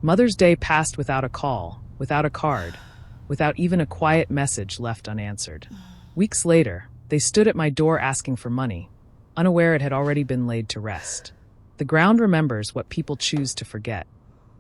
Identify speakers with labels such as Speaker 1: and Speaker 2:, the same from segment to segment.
Speaker 1: Mother's Day passed without a call, without a card, without even a quiet message left unanswered. Weeks later, they stood at my door asking for money, unaware it had already been laid to rest. The ground remembers what people choose to forget.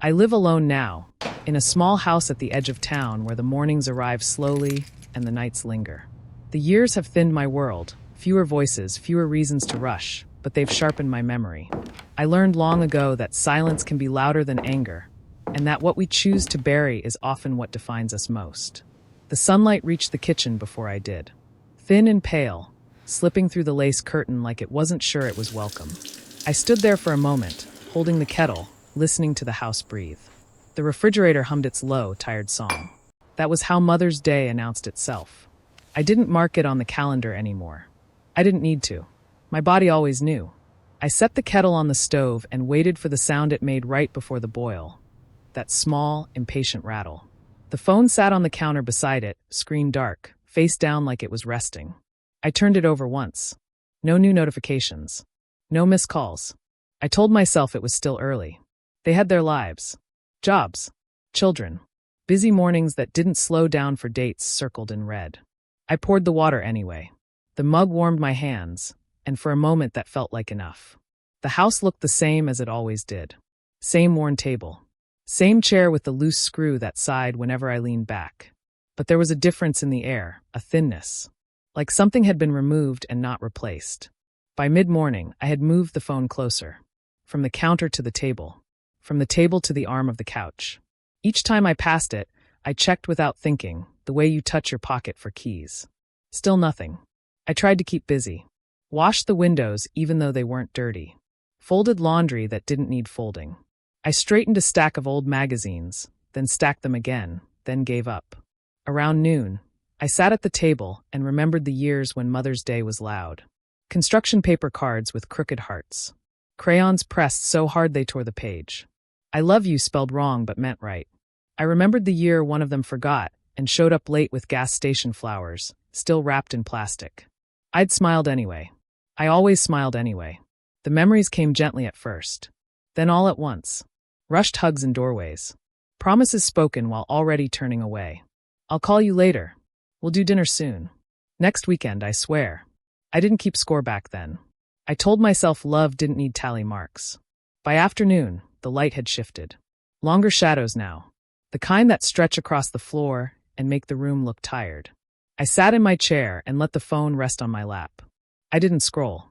Speaker 1: I live alone now, in a small house at the edge of town where the mornings arrive slowly and the nights linger. The years have thinned my world, fewer voices, fewer reasons to rush, but they've sharpened my memory. I learned long ago that silence can be louder than anger, and that what we choose to bury is often what defines us most. The sunlight reached the kitchen before I did. Thin and pale, slipping through the lace curtain like it wasn't sure it was welcome. I stood there for a moment, holding the kettle, listening to the house breathe. The refrigerator hummed its low, tired song. That was how Mother's Day announced itself. I didn't mark it on the calendar anymore. I didn't need to. My body always knew. I set the kettle on the stove and waited for the sound it made right before the boil. That small, impatient rattle. The phone sat on the counter beside it, screen dark, face down like it was resting. I turned it over once. No new notifications. No missed calls. I told myself it was still early. They had their lives. Jobs. Children. Busy mornings that didn't slow down for dates circled in red. I poured the water anyway. The mug warmed my hands, and for a moment that felt like enough. The house looked the same as it always did. Same worn table. Same chair with the loose screw that sighed whenever I leaned back. But there was a difference in the air, a thinness. Like something had been removed and not replaced. By mid-morning, I had moved the phone closer. From the counter to the table. From the table to the arm of the couch. Each time I passed it, I checked without thinking, the way you touch your pocket for keys. Still nothing. I tried to keep busy. Washed the windows even though they weren't dirty. Folded laundry that didn't need folding. I straightened a stack of old magazines, then stacked them again, then gave up. Around noon, I sat at the table and remembered the years when Mother's Day was loud. Construction paper cards with crooked hearts. Crayons pressed so hard they tore the page. I love you spelled wrong but meant right. I remembered the year one of them forgot and showed up late with gas station flowers, still wrapped in plastic. I'd smiled anyway. I always smiled anyway. The memories came gently at first. Then all at once. Rushed hugs in doorways. Promises spoken while already turning away. I'll call you later. We'll do dinner soon. Next weekend, I swear. I didn't keep score back then. I told myself love didn't need tally marks. By afternoon, the light had shifted. Longer shadows now. The kind that stretch across the floor and make the room look tired. I sat in my chair and let the phone rest on my lap. I didn't scroll.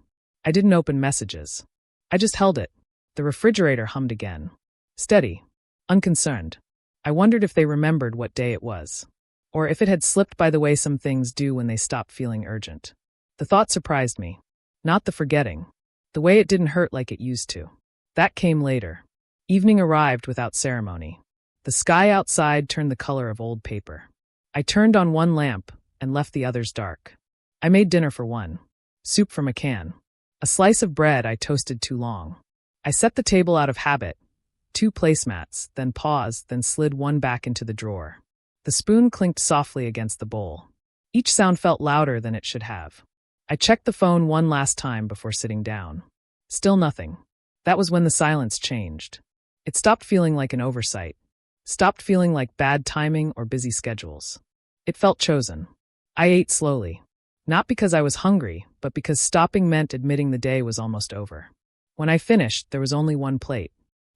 Speaker 1: I didn't open messages. I just held it. The refrigerator hummed again. Steady. Unconcerned. I wondered if they remembered what day it was. Or if it had slipped by the way some things do when they stop feeling urgent. The thought surprised me. Not the forgetting. The way it didn't hurt like it used to. That came later. Evening arrived without ceremony. The sky outside turned the color of old paper. I turned on one lamp and left the others dark. I made dinner for one. Soup from a can. A slice of bread I toasted too long. I set the table out of habit. 2 placemats, then paused, then slid one back into the drawer. The spoon clinked softly against the bowl. Each sound felt louder than it should have. I checked the phone one last time before sitting down. Still nothing. That was when the silence changed. It stopped feeling like an oversight. Stopped feeling like bad timing or busy schedules. It felt chosen. I ate slowly. Not because I was hungry, but because stopping meant admitting the day was almost over. When I finished, there was only one plate.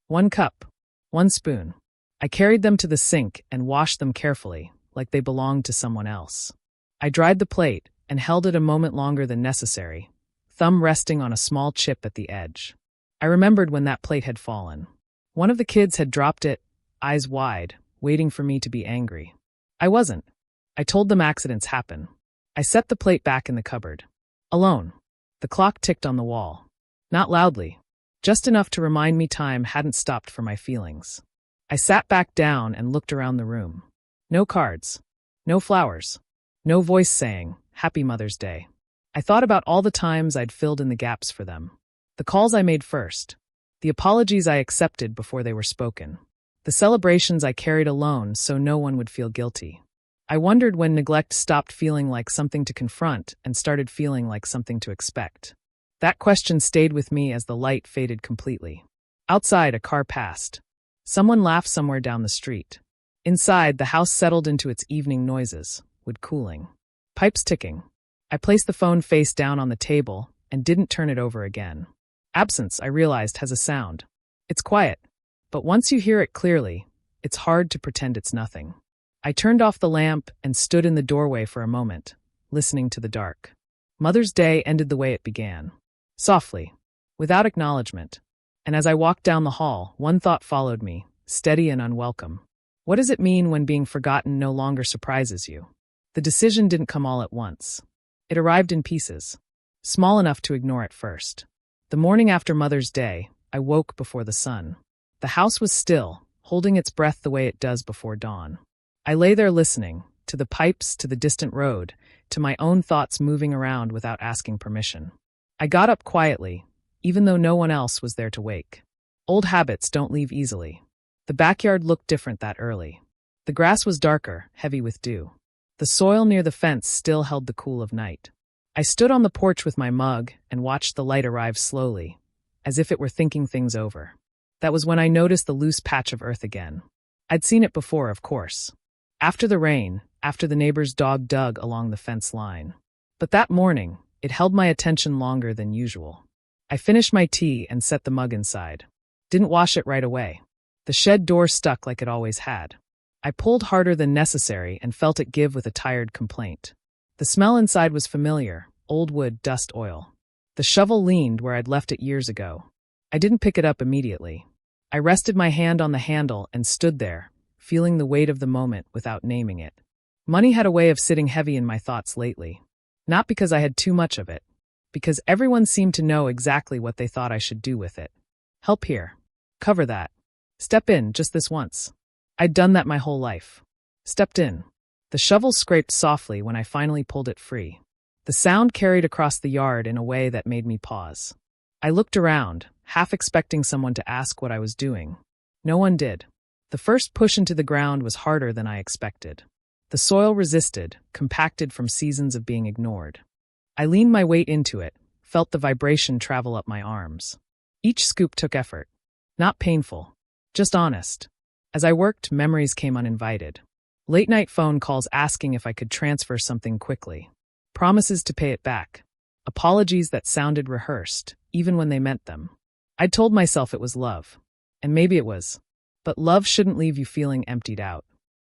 Speaker 1: 1 cup. 1 spoon. I carried them to the sink and washed them carefully, like they belonged to someone else. I dried the plate and held it a moment longer than necessary, thumb resting on a small chip at the edge. I remembered when that plate had fallen. One of the kids had dropped it, eyes wide, waiting for me to be angry. I wasn't. I told them accidents happen. I set the plate back in the cupboard. Alone. The clock ticked on the wall. Not loudly. Just enough to remind me time hadn't stopped for my feelings. I sat back down and looked around the room. No cards. No flowers. No voice saying, Happy Mother's Day. I thought about all the times I'd filled in the gaps for them. The calls I made first. The apologies I accepted before they were spoken. The celebrations I carried alone so no one would feel guilty. I wondered when neglect stopped feeling like something to confront and started feeling like something to expect. That question stayed with me as the light faded completely. Outside, a car passed. Someone laughed somewhere down the street. Inside, the house settled into its evening noises, wood cooling. Pipes ticking. I placed the phone face down on the table and didn't turn it over again. Absence, I realized, has a sound. It's quiet, but once you hear it clearly, it's hard to pretend it's nothing. I turned off the lamp and stood in the doorway for a moment, listening to the dark. Mother's Day ended the way it began. Softly, without acknowledgement. And as I walked down the hall, one thought followed me, steady and unwelcome. What does it mean when being forgotten no longer surprises you? The decision didn't come all at once. It arrived in pieces, small enough to ignore at first. The morning after Mother's Day, I woke before the sun. The house was still, holding its breath the way it does before dawn. I lay there listening, to the pipes, to the distant road, to my own thoughts moving around without asking permission. I got up quietly, even though no one else was there to wake. Old habits don't leave easily. The backyard looked different that early. The grass was darker, heavy with dew. The soil near the fence still held the cool of night. I stood on the porch with my mug and watched the light arrive slowly, as if it were thinking things over. That was when I noticed the loose patch of earth again. I'd seen it before, of course. After the rain, after the neighbor's dog dug along the fence line. But that morning, it held my attention longer than usual. I finished my tea and set the mug inside. Didn't wash it right away. The shed door stuck like it always had. I pulled harder than necessary and felt it give with a tired complaint. The smell inside was familiar, old wood, dust, oil. The shovel leaned where I'd left it years ago. I didn't pick it up immediately. I rested my hand on the handle and stood there, feeling the weight of the moment without naming it. Money had a way of sitting heavy in my thoughts lately. Not because I had too much of it, because everyone seemed to know exactly what they thought I should do with it. Help here. Cover that. Step in, just this once. I'd done that my whole life. Stepped in. The shovel scraped softly when I finally pulled it free. The sound carried across the yard in a way that made me pause. I looked around, half expecting someone to ask what I was doing. No one did. The first push into the ground was harder than I expected. The soil resisted, compacted from seasons of being ignored. I leaned my weight into it, felt the vibration travel up my arms. Each scoop took effort. Not painful, just honest. As I worked, memories came uninvited. Late-night phone calls asking if I could transfer something quickly. Promises to pay it back. Apologies that sounded rehearsed, even when they meant them. I'd told myself it was love. And maybe it was. But love shouldn't leave you feeling emptied out.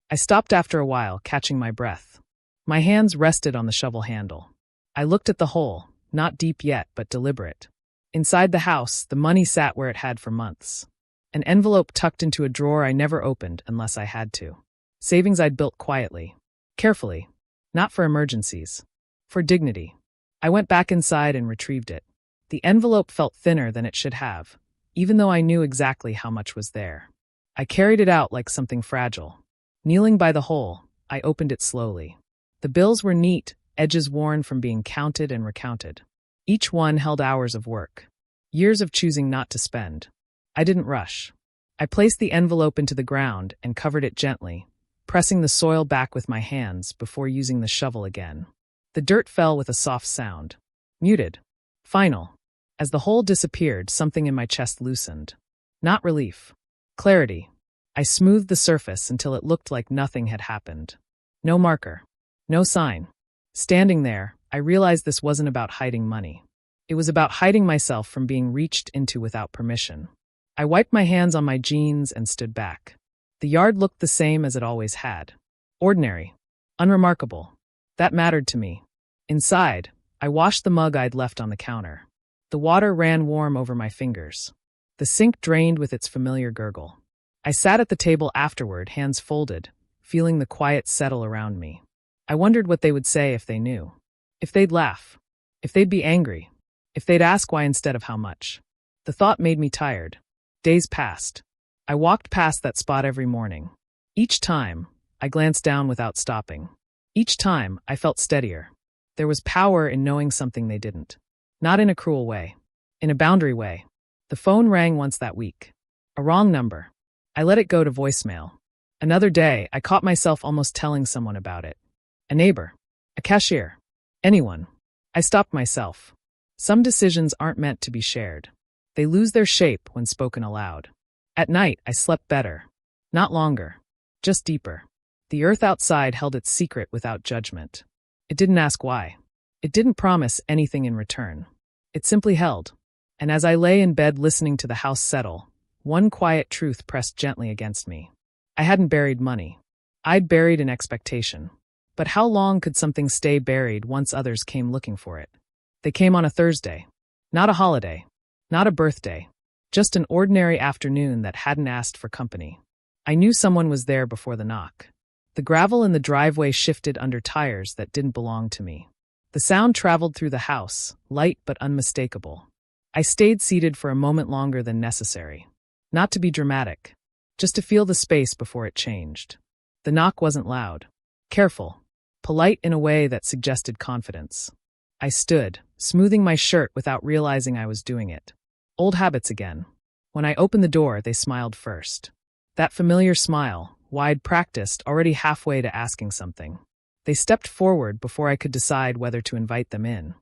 Speaker 1: I stopped after a while, catching my breath. My hands rested on the shovel handle. I looked at the hole, not deep yet, but deliberate. Inside the house, the money sat where it had for months. An envelope tucked into a drawer I never opened unless I had to. Savings I'd built quietly. Carefully. Not for emergencies. For dignity. I went back inside and retrieved it. The envelope felt thinner than it should have, even though I knew exactly how much was there. I carried it out like something fragile. Kneeling by the hole, I opened it slowly. The bills were neat, edges worn from being counted and recounted. Each one held hours of work. Years of choosing not to spend. I didn't rush. I placed the envelope into the ground and covered it gently, pressing the soil back with my hands before using the shovel again. The dirt fell with a soft sound. Muted. Final. As the hole disappeared, something in my chest loosened. Not relief. Clarity. I smoothed the surface until it looked like nothing had happened. No marker. No sign. Standing there, I realized this wasn't about hiding money. It was about hiding myself from being reached into without permission. I wiped my hands on my jeans and stood back. The yard looked the same as it always had. Ordinary. Unremarkable. That mattered to me. Inside, I washed the mug I'd left on the counter. The water ran warm over my fingers. The sink drained with its familiar gurgle. I sat at the table afterward, hands folded, feeling the quiet settle around me. I wondered what they would say if they knew. If they'd laugh. If they'd be angry. If they'd ask why instead of how much. The thought made me tired. Days passed. I walked past that spot every morning. Each time, I glanced down without stopping. Each time, I felt steadier. There was power in knowing something they didn't. Not in a cruel way. In a boundary way. The phone rang once that week. A wrong number. I let it go to voicemail. Another day, I caught myself almost telling someone about it. A neighbor. A cashier. Anyone. I stopped myself. Some decisions aren't meant to be shared. They lose their shape when spoken aloud. At night, I slept better. Not longer. Just deeper. The earth outside held its secret without judgment. It didn't ask why. It didn't promise anything in return. It simply held. And as I lay in bed listening to the house settle, one quiet truth pressed gently against me. I hadn't buried money. I'd buried an expectation. But how long could something stay buried once others came looking for it? They came on a Thursday. Not a holiday. Not a birthday. Just an ordinary afternoon that hadn't asked for company. I knew someone was there before the knock. The gravel in the driveway shifted under tires that didn't belong to me. The sound traveled through the house, light but unmistakable. I stayed seated for a moment longer than necessary. Not to be dramatic, just to feel the space before it changed. The knock wasn't loud. Careful. Polite in a way that suggested confidence. I stood, smoothing my shirt without realizing I was doing it. Old habits again. When I opened the door, they smiled first. That familiar smile, wide practiced, already halfway to asking something. They stepped forward before I could decide whether to invite them in.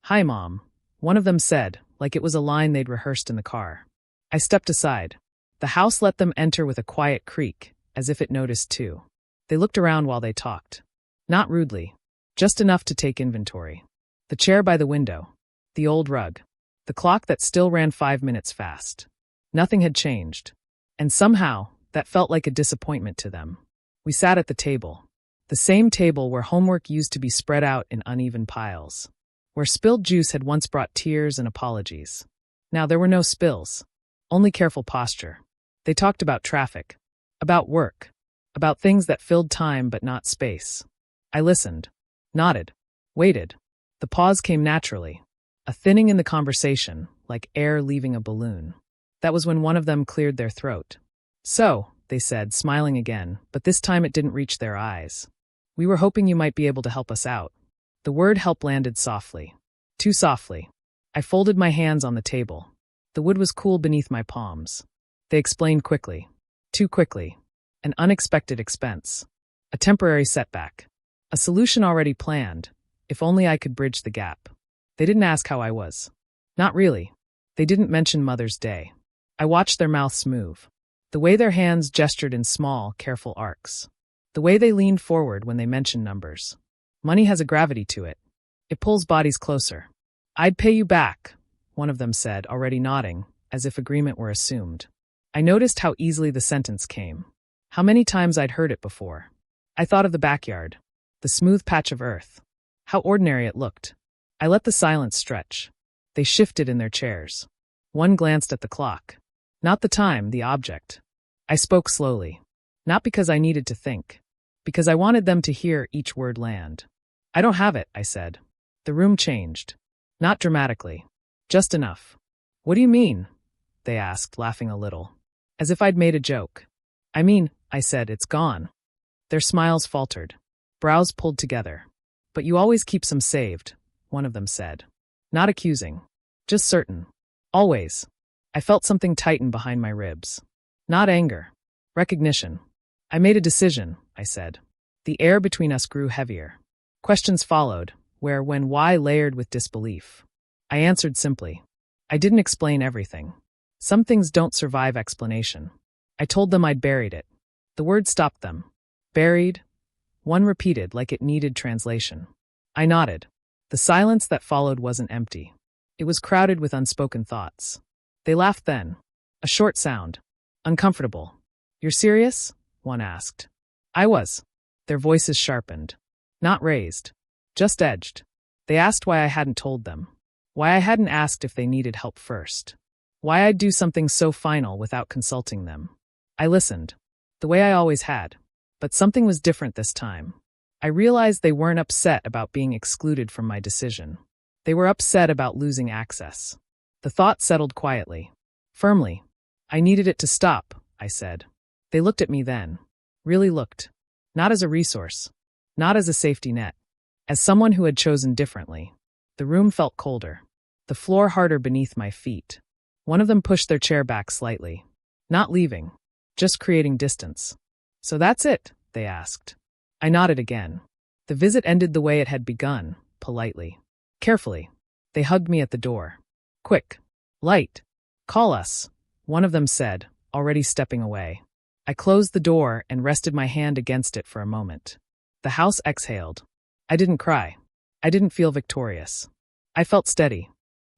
Speaker 1: "Hi, Mom," one of them said, like it was a line they'd rehearsed in the car. I stepped aside. The house let them enter with a quiet creak, as if it noticed too. They looked around while they talked. Not rudely. Just enough to take inventory. The chair by the window. The old rug. The clock that still ran 5 minutes fast. Nothing had changed. And somehow, that felt like a disappointment to them. We sat at the table. The same table where homework used to be spread out in uneven piles. Where spilled juice had once brought tears and apologies. Now there were no spills. Only careful posture. They talked about traffic. About work. About things that filled time but not space. I listened. Nodded. Waited. The pause came naturally. A thinning in the conversation, like air leaving a balloon. That was when one of them cleared their throat. "So," they said, smiling again, but this time it didn't reach their eyes. "We were hoping you might be able to help us out." The word help landed softly. Too softly. I folded my hands on the table. The wood was cool beneath my palms. They explained quickly. Too quickly. An unexpected expense. A temporary setback. A solution already planned. If only I could bridge the gap. They didn't ask how I was. Not really. They didn't mention Mother's Day. I watched their mouths move. The way their hands gestured in small, careful arcs. The way they leaned forward when they mentioned numbers. Money has a gravity to it. It pulls bodies closer. "I'd pay you back," one of them said, already nodding, as if agreement were assumed. I noticed how easily the sentence came. How many times I'd heard it before. I thought of the backyard. The smooth patch of earth. How ordinary it looked. I let the silence stretch. They shifted in their chairs. One glanced at the clock. Not the time, the object. I spoke slowly. Not because I needed to think. Because I wanted them to hear each word land. "I don't have it," I said. The room changed. Not dramatically. Just enough. "What do you mean?" they asked, laughing a little. As if I'd made a joke. "I mean," I said, "it's gone." Their smiles faltered. Brows pulled together. "But you always keep some saved," one of them said. Not accusing. Just certain. Always. I felt something tighten behind my ribs. Not anger. Recognition. "I made a decision," I said. The air between us grew heavier. Questions followed, where, when, why layered with disbelief. I answered simply. I didn't explain everything. Some things don't survive explanation. I told them I'd buried it. The word stopped them. Buried? One repeated like it needed translation. I nodded. The silence that followed wasn't empty. It was crowded with unspoken thoughts. They laughed then. A short sound. Uncomfortable. "You're serious?" one asked. I was. Their voices sharpened. Not raised. Just edged. They asked why I hadn't told them. Why I hadn't asked if they needed help first. Why I'd do something so final without consulting them. I listened. The way I always had. But something was different this time. I realized they weren't upset about being excluded from my decision. They were upset about losing access. The thought settled quietly. Firmly. I needed it to stop, I said. They looked at me then. Really looked. Not as a resource. Not as a safety net. As someone who had chosen differently. The room felt colder. The floor harder beneath my feet. One of them pushed their chair back slightly. Not leaving. Just creating distance. "So that's it?" they asked. I nodded again. The visit ended the way it had begun, politely. Carefully. They hugged me at the door. "Quick. Light. Call us," one of them said, already stepping away. I closed the door and rested my hand against it for a moment. The house exhaled. I didn't cry. I didn't feel victorious. I felt steady.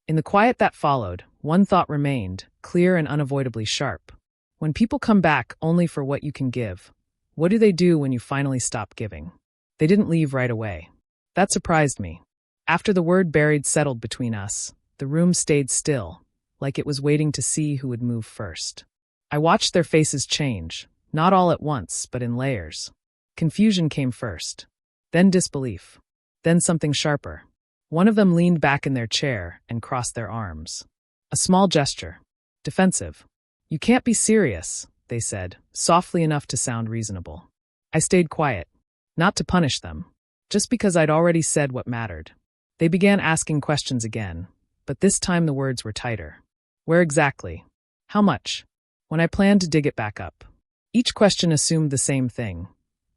Speaker 1: In the quiet that followed, one thought remained, clear and unavoidably sharp. When people come back only for what you can give, what do they do when you finally stop giving? They didn't leave right away. That surprised me. After the word buried settled between us, the room stayed still, like it was waiting to see who would move first. I watched their faces change, not all at once, but in layers. Confusion came first, then disbelief, then something sharper. One of them leaned back in their chair and crossed their arms. A small gesture. Defensive. "You can't be serious," they said, softly enough to sound reasonable. I stayed quiet. Not to punish them, just because I'd already said what mattered. They began asking questions again, but this time the words were tighter. Where exactly? How much? When I planned to dig it back up. Each question assumed the same thing,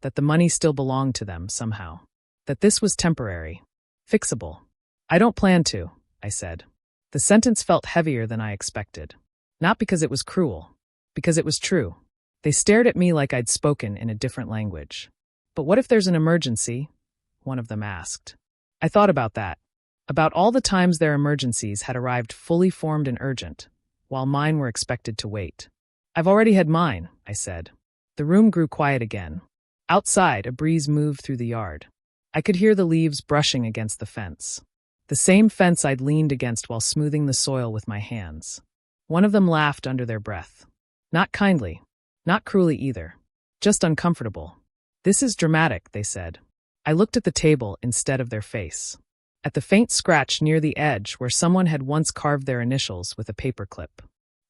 Speaker 1: that the money still belonged to them somehow. That this was temporary. Fixable. "I don't plan to," I said. The sentence felt heavier than I expected. Not because it was cruel, because it was true. They stared at me like I'd spoken in a different language. "But what if there's an emergency?" one of them asked. I thought about that. About all the times their emergencies had arrived fully formed and urgent, while mine were expected to wait. "I've already had mine," I said. The room grew quiet again. Outside, a breeze moved through the yard. I could hear the leaves brushing against the fence. The same fence I'd leaned against while smoothing the soil with my hands. One of them laughed under their breath. Not kindly, not cruelly either. Just uncomfortable. "This is dramatic," they said. I looked at the table instead of their face. At the faint scratch near the edge where someone had once carved their initials with a paperclip.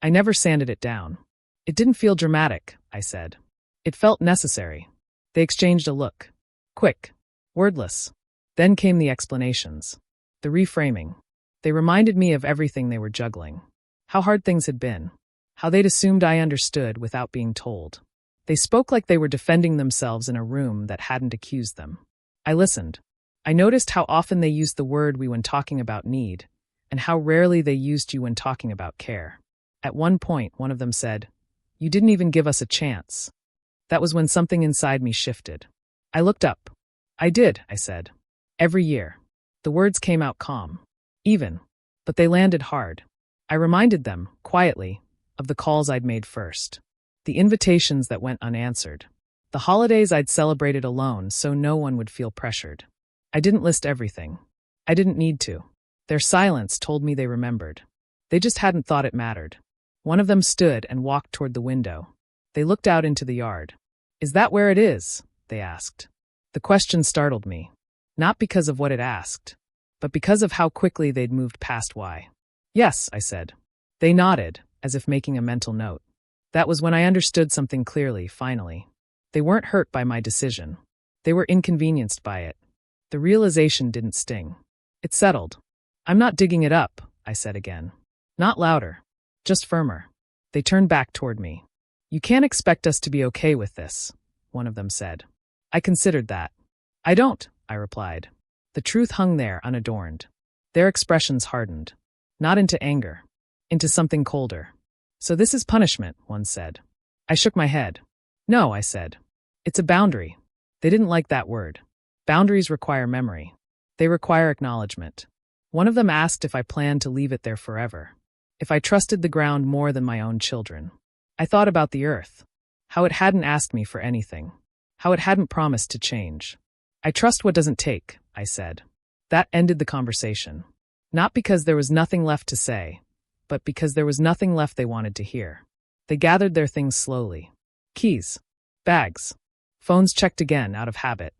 Speaker 1: I never sanded it down. "It didn't feel dramatic," I said. "It felt necessary." They exchanged a look. Quick. Wordless. Then came the explanations. The reframing. They reminded me of everything they were juggling. How hard things had been. How they'd assumed I understood without being told. They spoke like they were defending themselves in a room that hadn't accused them. I listened. I noticed how often they used the word "we" when talking about need, and how rarely they used "you" when talking about care. At one point, one of them said, "You didn't even give us a chance." That was when something inside me shifted. I looked up. "I did," I said. "Every year." The words came out calm. Even. But they landed hard. I reminded them, quietly, of the calls I'd made first. The invitations that went unanswered. The holidays I'd celebrated alone so no one would feel pressured. I didn't list everything. I didn't need to. Their silence told me they remembered. They just hadn't thought it mattered. One of them stood and walked toward the window. They looked out into the yard. "Is that where it is?" they asked. The question startled me. Not because of what it asked, but because of how quickly they'd moved past why. "Yes," I said. They nodded, as if making a mental note. That was when I understood something clearly, finally. They weren't hurt by my decision. They were inconvenienced by it. The realization didn't sting. It settled. "I'm not digging it up," I said again. Not louder. Just firmer. They turned back toward me. "You can't expect us to be okay with this," one of them said. I considered that. "I don't," I replied. The truth hung there unadorned. Their expressions hardened. Not into anger. Into something colder. "So this is punishment," one said. I shook my head. "No," I said. "It's a boundary." They didn't like that word. Boundaries require memory. They require acknowledgement. One of them asked if I planned to leave it there forever. If I trusted the ground more than my own children. I thought about the earth. How it hadn't asked me for anything. How it hadn't promised to change. "I trust what doesn't take," I said. That ended the conversation. Not because there was nothing left to say, but because there was nothing left they wanted to hear. They gathered their things slowly. Keys. Bags. Phones checked again, out of habit.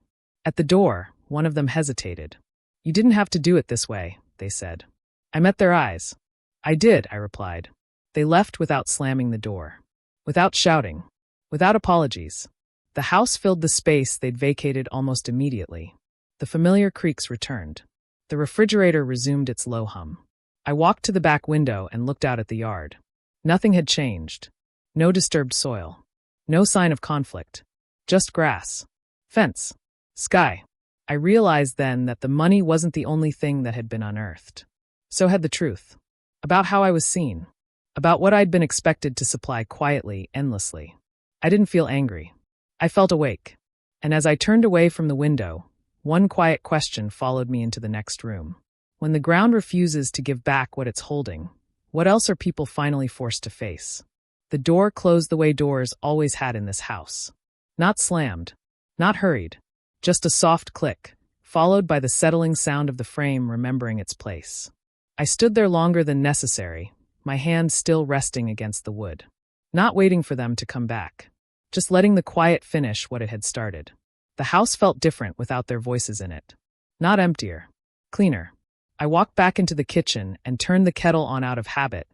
Speaker 1: At the door, one of them hesitated. "You didn't have to do it this way," they said. I met their eyes. "I did," I replied. They left without slamming the door. Without shouting. Without apologies. The house filled the space they'd vacated almost immediately. The familiar creaks returned. The refrigerator resumed its low hum. I walked to the back window and looked out at the yard. Nothing had changed. No disturbed soil. No sign of conflict. Just grass. Fence. Sky. I realized then that the money wasn't the only thing that had been unearthed. So had the truth. About how I was seen. about what I'd been expected to supply quietly, endlessly. I didn't feel angry. I felt awake. And as I turned away from the window, one quiet question followed me into the next room. When the ground refuses to give back what it's holding, what else are people finally forced to face? The door closed the way doors always had in this house. Not slammed, not hurried, just a soft click, followed by the settling sound of the frame remembering its place. I stood there longer than necessary, my hand still resting against the wood. Not waiting for them to come back, just letting the quiet finish what it had started. The house felt different without their voices in it. Not emptier, cleaner. I walked back into the kitchen and turned the kettle on out of habit,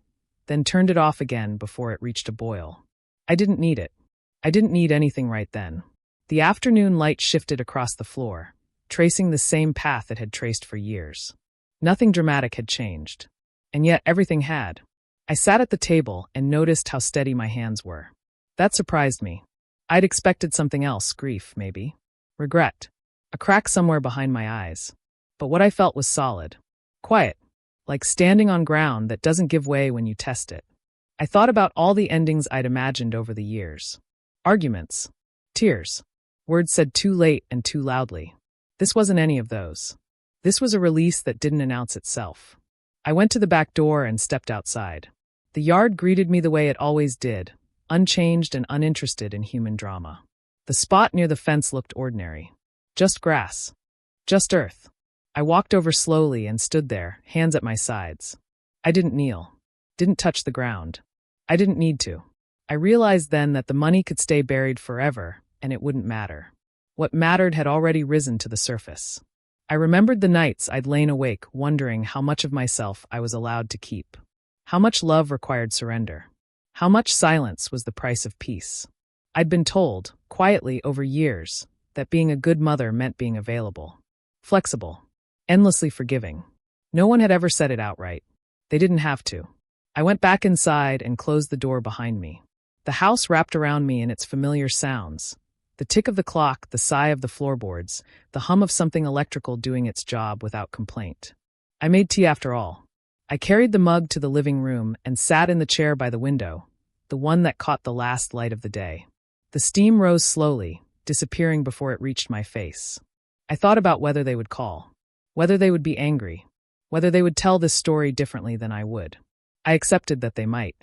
Speaker 1: then turned it off again before it reached a boil. I didn't need it. I didn't need anything right then. The afternoon light shifted across the floor, tracing the same path it had traced for years. Nothing dramatic had changed. And yet everything had. I sat at the table and noticed how steady my hands were. That surprised me. I'd expected something else, grief, maybe. Regret. A crack somewhere behind my eyes. But what I felt was solid. Quiet. Like standing on ground that doesn't give way when you test it. I thought about all the endings I'd imagined over the years. Arguments. Tears. Words said too late and too loudly. This wasn't any of those. This was a release that didn't announce itself. I went to the back door and stepped outside. The yard greeted me the way it always did, unchanged and uninterested in human drama. The spot near the fence looked ordinary. Just grass. Just earth. I walked over slowly and stood there, hands at my sides. I didn't kneel. Didn't touch the ground. I didn't need to. I realized then that the money could stay buried forever, and it wouldn't matter. What mattered had already risen to the surface. I remembered the nights I'd lain awake wondering how much of myself I was allowed to keep. How much love required surrender. How much silence was the price of peace. I'd been told, quietly over years, that being a good mother meant being available. Flexible. Endlessly forgiving. No one had ever said it outright. They didn't have to. I went back inside and closed the door behind me. The house wrapped around me in its familiar sounds. The tick of the clock, the sigh of the floorboards, the hum of something electrical doing its job without complaint. I made tea after all. I carried the mug to the living room and sat in the chair by the window, the one that caught the last light of the day. The steam rose slowly, disappearing before it reached my face. I thought about whether they would call, whether they would be angry, whether they would tell this story differently than I would. I accepted that they might.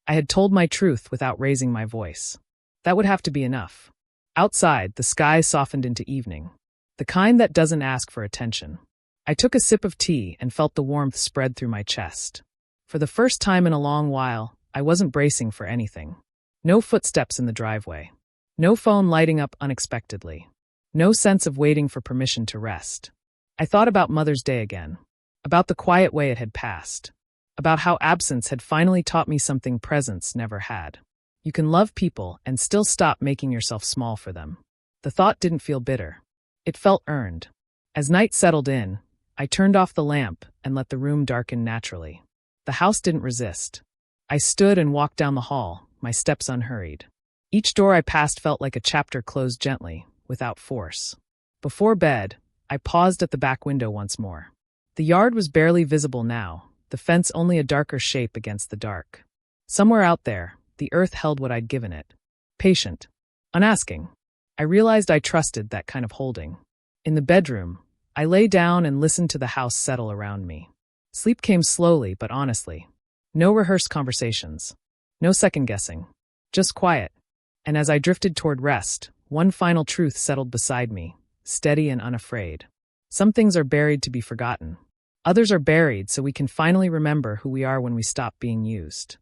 Speaker 1: I had told my truth without raising my voice. That would have to be enough. Outside, the sky softened into evening, the kind that doesn't ask for attention. I took a sip of tea and felt the warmth spread through my chest. For the first time in a long while, I wasn't bracing for anything. No footsteps in the driveway. No phone lighting up unexpectedly. No sense of waiting for permission to rest. I thought about Mother's Day again. About the quiet way it had passed. About how absence had finally taught me something presence never had. You can love people and still stop making yourself small for them. The thought didn't feel bitter. It felt earned. As night settled in, I turned off the lamp and let the room darken naturally. The house didn't resist. I stood and walked down the hall, my steps unhurried. Each door I passed felt like a chapter closed gently, without force. Before bed, I paused at the back window once more. The yard was barely visible now, the fence only a darker shape against the dark. Somewhere out there, the earth held what I'd given it. Patient. Unasking. I realized I trusted that kind of holding. In the bedroom, I lay down and listened to the house settle around me. Sleep came slowly but honestly. No rehearsed conversations. No second-guessing. Just quiet. And as I drifted toward rest, one final truth settled beside me, steady and unafraid. Some things are buried to be forgotten. Others are buried so we can finally remember who we are when we stop being used.